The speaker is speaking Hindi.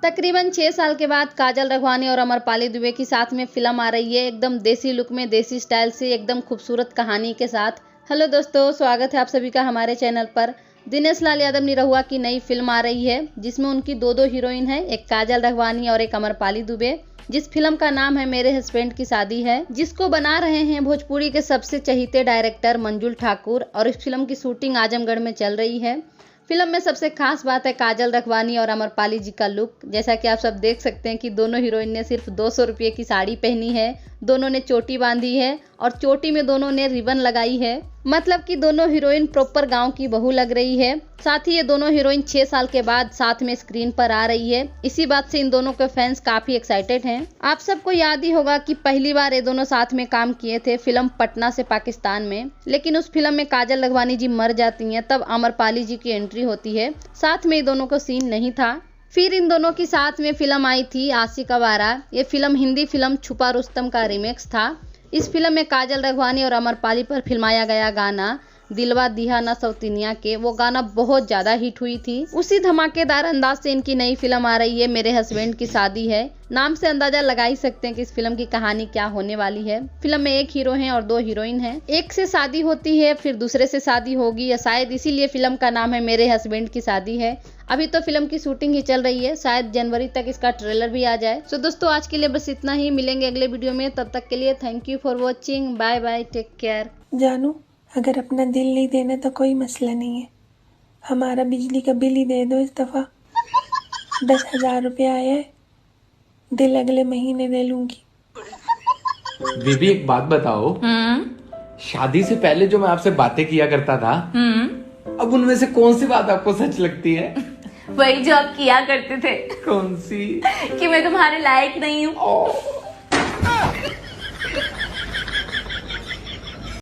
तकरीबन 6 साल के बाद काजल रघवानी और अमरपाली दुबे की साथ में फिल्म आ रही है, एकदम देसी लुक में, देसी स्टाइल से, एकदम खूबसूरत कहानी के साथ। हेलो दोस्तों, स्वागत है आप सभी का हमारे चैनल पर। दिनेश लाल यादव निरहुआ की नई फिल्म आ रही है जिसमें उनकी दो हीरोइन है, एक काजल रघवानी और एक अमरपाली दुबे। जिस फिल्म का नाम है मेरे हस्बैंड की शादी है, जिसको बना रहे हैं भोजपुरी के सबसे चहीते डायरेक्टर मंजुल ठाकुर, और इस फिल्म की शूटिंग आजमगढ़ में चल रही है। फिल्म में सबसे खास बात है काजल रघवानी और अमरपाली जी का लुक। जैसा कि आप सब देख सकते हैं कि दोनों हीरोइन ने सिर्फ 200 रुपये की साड़ी पहनी है, दोनों ने चोटी बांधी है और चोटी में दोनों ने रिबन लगाई है। मतलब कि दोनों हीरोइन प्रॉपर गांव की बहू लग रही है। साथ ही ये दोनों हीरोइन 6 साल के बाद साथ में स्क्रीन पर आ रही है। इसी बात से इन दोनों के फैंस काफी एक्साइटेड हैं। आप सबको याद ही होगा कि पहली बार ये दोनों साथ में काम किए थे फिल्म पटना से पाकिस्तान में, लेकिन उस फिल्म में काजल रघवानी जी मर जाती हैं, तब अमरपाली जी की एंट्री होती है। साथ में दोनों को सीन नहीं था। फिर इन दोनों की साथ में फिल्म आई थी आशिक आवारा। ये फिल्म हिंदी फिल्म छुपा रुस्तम का रीमेक्स था। इस फिल्म में काजल रघवानी और अमरपाली पर फिल्माया गया गाना दिलवा दिहा ना सौतीनिया के, वो गाना बहुत ज्यादा हिट हुई थी। उसी धमाकेदार अंदाज से इनकी नई फिल्म आ रही है मेरे हस्बैंड की शादी है। नाम से अंदाजा लगा ही सकते हैं कि इस फिल्म की कहानी क्या होने वाली है। फिल्म में एक हीरो है और 2 हीरोइन हैं। एक से शादी होती है, फिर दूसरे से शादी होगी, या शायद इसीलिए फिल्म का नाम है मेरे हस्बैंड की शादी है। अभी तो फिल्म की शूटिंग ही चल रही है, शायद जनवरी तक इसका ट्रेलर भी आ जाए। तो दोस्तों आज के लिए बस इतना ही, मिलेंगे अगले वीडियो में। तब तक के लिए thank you for watching, bye bye, take care. जानू, अगर अपना दिल नहीं देना तो कोई मसला नहीं है, हमारा बिजली का बिल ही दे दो। इस दफा 10,000 रुपया आया है, दिल अगले महीने दे लूंगी। बीबी एक बात बताओ, शादी से पहले जो मैं आपसे बातें किया करता था, अब उनमें से कौन सी बात आपको सच लगती है? वही जो आप किया करते थे। कौन सी? कि मैं तुम्हारे लायक नहीं हूँ।